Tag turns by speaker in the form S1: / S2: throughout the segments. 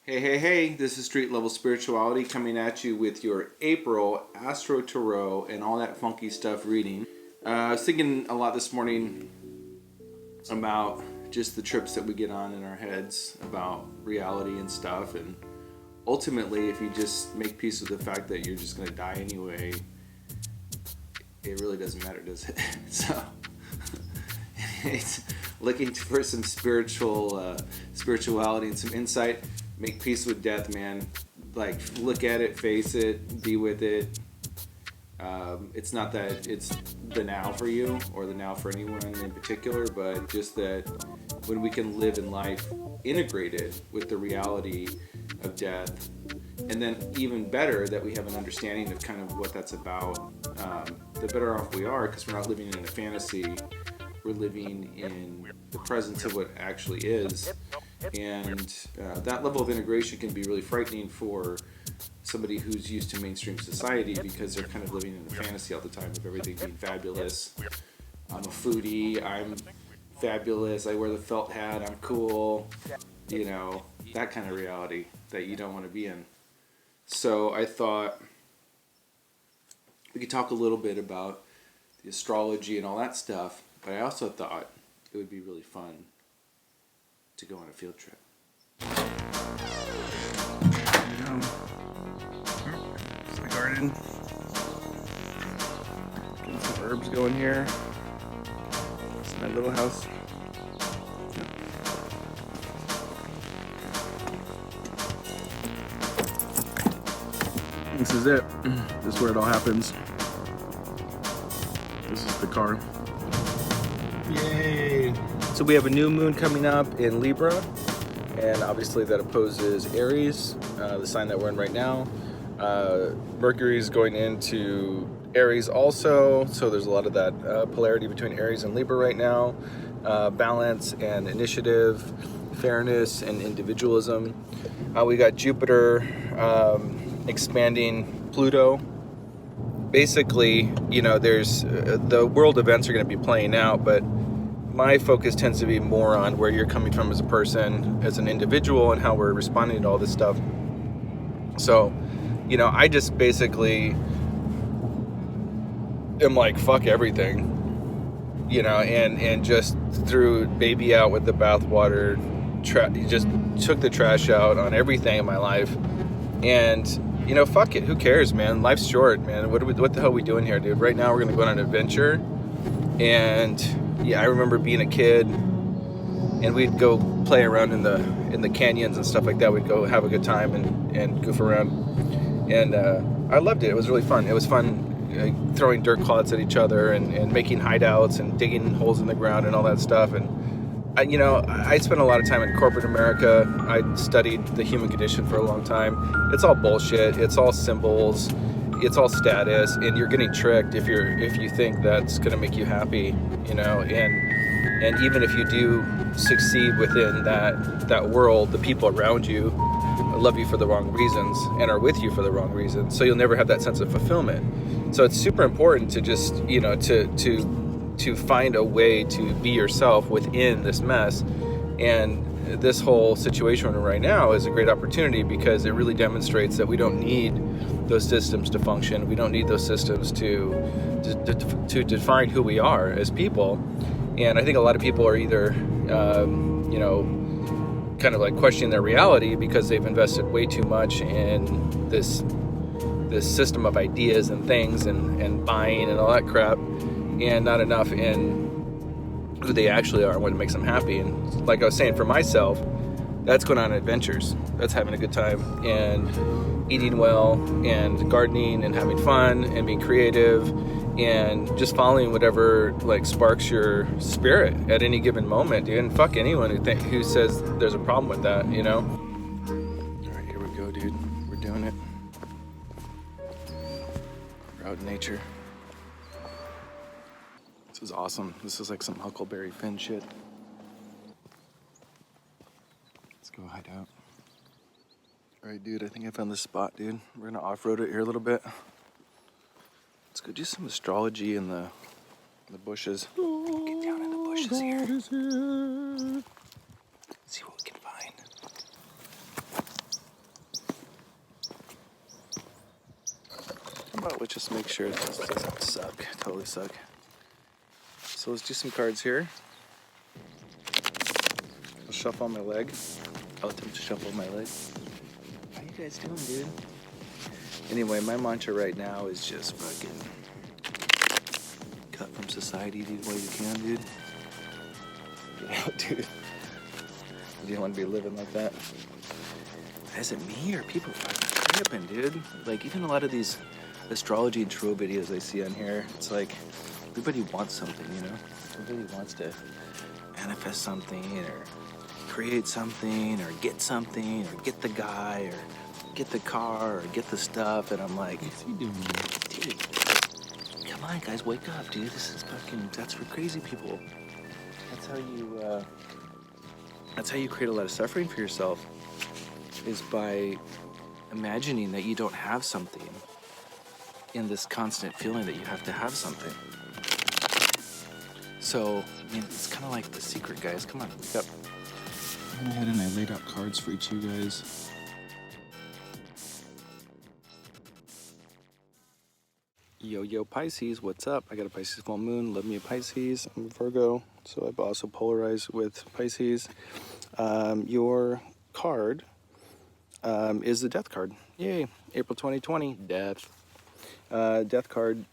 S1: Hey, this is Street Level Spirituality coming at you with your April Astro-Tarot and all that funky stuff reading. I was thinking a lot this morning about just the trips that we get on in our heads about reality and stuff, and ultimately if you just make peace with the fact that you're just going to die anyway, it really doesn't matter, does it? So it's looking for some spirituality and some insight. Make peace with death, man. Like, look at it, face it, be with it. It's not that it's the now for you or the now for anyone in particular, but just that when we can live in life integrated with the reality of death, and then even better that we have an understanding of kind of what that's about, the better off we are, because we're not living in a fantasy. We're living in the presence of what actually is. And that level of integration can be really frightening for somebody who's used to mainstream society, because they're kind of living in a fantasy all the time of everything being fabulous. I'm a foodie, I'm fabulous, I wear the felt hat, I'm cool, you know, that kind of reality that you don't want to be in. So I thought we could talk a little bit about the astrology and all that stuff, but I also thought it would be really fun to go on a field trip.
S2: It's the garden. Getting some herbs going here. It's my little house. This is it. This is where it all happens. This is the car. Yay! So we have a new moon coming up in Libra, and obviously that opposes Aries, the sign that we're in right now. Mercury is going into Aries also, so there's a lot of that polarity between Aries and Libra right now. Balance and initiative, fairness and individualism. We got Jupiter expanding Pluto. Basically, you know, there's the world events are going to be playing out, but my focus tends to be more on where you're coming from as a person, as an individual, and how we're responding to all this stuff. So, you know, I just basically am like, fuck everything, you know, and just threw baby out with the bathwater, just took the trash out on everything in my life. And, you know, fuck it, who cares, man? Life's short, man. What the hell are we doing here, dude? Right now we're gonna go on an adventure. And yeah, I remember being a kid, and we'd go play around in the canyons and stuff like that. We'd go have a good time and goof around, and I loved it. It was really fun. It was fun throwing dirt clods at each other and making hideouts and digging holes in the ground and all that stuff. And you know, I spent a lot of time in corporate America. I studied the human condition for a long time. It's all bullshit. It's all symbols. It's all status, and you're getting tricked if you think that's going to make you happy, you know. And even if you do succeed within that world, the people around you love you for the wrong reasons and are with you for the wrong reasons. So you'll never have that sense of fulfillment. So it's super important to just, you know, to find a way to be yourself within this mess. And this whole situation we're in right now is a great opportunity, because it really demonstrates that we don't need those systems to function. We don't need those systems to define who we are as people. And I think a lot of people are either, you know, kind of like questioning their reality because they've invested way too much in this system of ideas and things and buying and all that crap, and not enough in who they actually are and what makes them happy. And like I was saying, for myself, that's going on adventures. That's having a good time and eating well and gardening and having fun and being creative and just following whatever like sparks your spirit at any given moment, dude. And fuck anyone who says there's a problem with that, you know? All right, here we go, dude. We're doing it. We're out in nature. This is awesome. This is like some Huckleberry Finn shit. Let's go hide out. All right, dude, I think I found this spot, dude. We're gonna off-road it here a little bit. Let's go do some astrology in the bushes. Get down in the bushes here. See what we can find. let's just make sure this doesn't suck. Totally suck. So let's do some cards here. I'll shuffle on my leg. I'll attempt to shuffle my leg. How you guys doing, dude? Anyway, my mantra right now is just fucking cut from society, dude, while you can, dude. Get out, dude. You don't want to be living like that. Is it me or people fucking tripping, dude? Like, even a lot of these astrology and tarot videos I see on here, it's like everybody wants something, you know? Everybody wants to manifest something or create something or get the guy or get the car or get the stuff, and I'm like, what's he doing, dude? Come on, guys, wake up, dude. This is fucking, that's for crazy people. That's how you create a lot of suffering for yourself, is by imagining that you don't have something, in this constant feeling that you have to have something. So, I mean, it's kind of like The Secret, guys. Come on, wake up.
S1: I went ahead and I laid out cards for each of you guys.
S2: Yo, Pisces, what's up? I got a Pisces full moon. Love me a Pisces. I'm a Virgo, so I've also polarized with Pisces. Your card is the Death card. Yay, April 2020, Death. Death card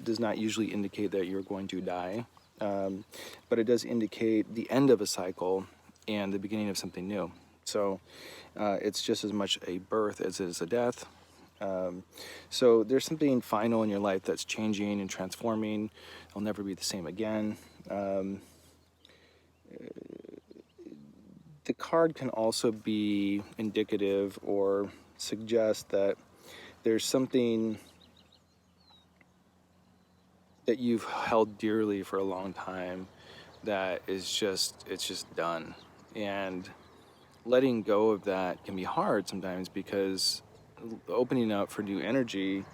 S2: does not usually indicate that you're going to die, but it does indicate the end of a cycle and the beginning of something new. So it's just as much a birth as it is a death. So there's something final in your life that's changing and transforming. It'll never be the same again. The card can also be indicative or suggest that there's something that you've held dearly for a long time that is just, it's just done. And letting go of that can be hard sometimes, because opening up for new energy,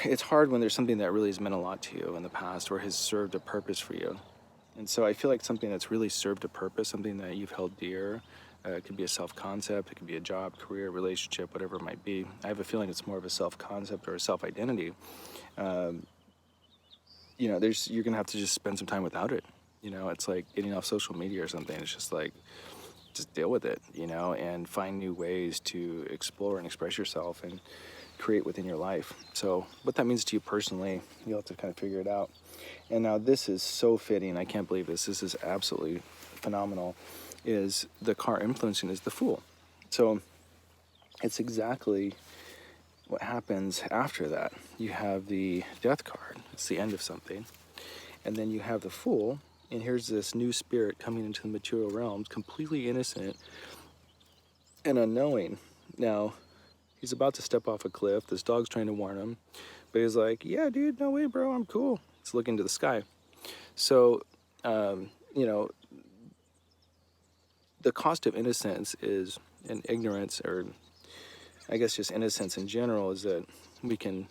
S2: it's hard when there's something that really has meant a lot to you in the past or has served a purpose for you. And so I feel like something that's really served a purpose, something that you've held dear, it could be a self-concept, it could be a job, career, relationship, whatever it might be. I have a feeling it's more of a self-concept or a self-identity. You know, you're gonna have to just spend some time without it. You know, it's like getting off social media or something. It's just like, just deal with it, you know, and find new ways to explore and express yourself and create within your life. So what that means to you personally, you'll have to kind of figure it out. And now this is so fitting. I can't believe this. This is absolutely phenomenal. Is the car influencing is the Fool. So it's exactly what happens after that. You have the Death card. It's the end of something. And then you have the Fool. And here's this new spirit coming into the material realms, completely innocent and unknowing. Now, he's about to step off a cliff. This dog's trying to warn him. But he's like, yeah, dude, no way, bro, I'm cool. He's looking to the sky. So, you know, the cost of innocence is, and ignorance, or I guess just innocence in general, is that it can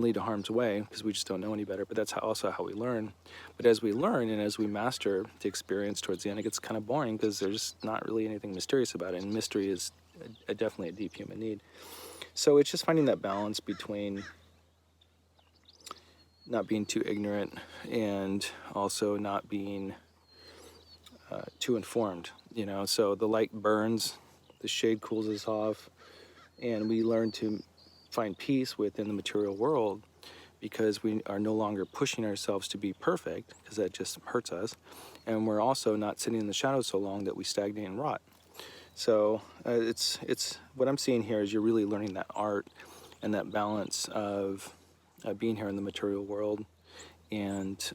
S2: lead to harm's way because we just don't know any better. But that's also how we learn. But as we learn and as we master the experience towards the end, it gets kind of boring because there's not really anything mysterious about it. And mystery is definitely a deep human need. So it's just finding that balance between not being too ignorant and also not being too informed, you know. So the light burns, the shade cools us off, and we learn to find peace within the material world because we are no longer pushing ourselves to be perfect, because that just hurts us, and we're also not sitting in the shadows so long that we stagnate and rot. So it's what I'm seeing here is you're really learning that art and that balance of being here in the material world and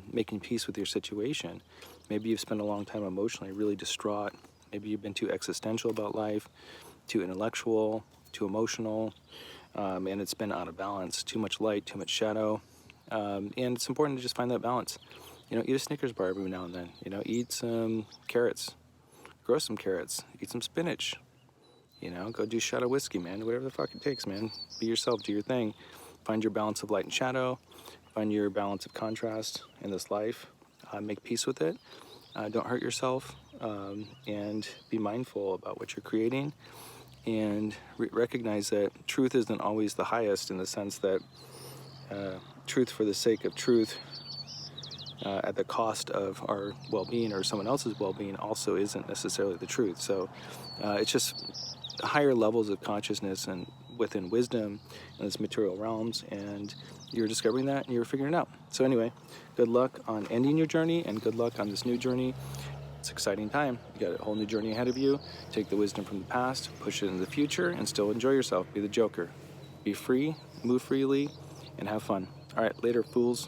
S2: making peace with your situation. Maybe you've spent a long time emotionally really distraught. Maybe you've been too existential about life, too intellectual, too emotional, and it's been out of balance. Too much light, too much shadow, and it's important to just find that balance. You know, eat a Snickers bar every now and then. You know, eat some carrots, grow some carrots, eat some spinach. You know, go do a shot of whiskey, man. Whatever the fuck it takes, man. Be yourself, do your thing. Find your balance of light and shadow. Find your balance of contrast in this life. Make peace with it. Don't hurt yourself, and be mindful about what you're creating. and recognize that truth isn't always the highest, in the sense that truth for the sake of truth at the cost of our well-being or someone else's well-being also isn't necessarily the truth. So it's just higher levels of consciousness and within wisdom in this material realms, and you're discovering that and you're figuring it out. So anyway, good luck on ending your journey and good luck on this new journey. It's an exciting time. You got a whole new journey ahead of you. Take the wisdom from the past, push it into the future, and still enjoy yourself. Be the Joker. Be free, move freely, and have fun. All right, later, fools.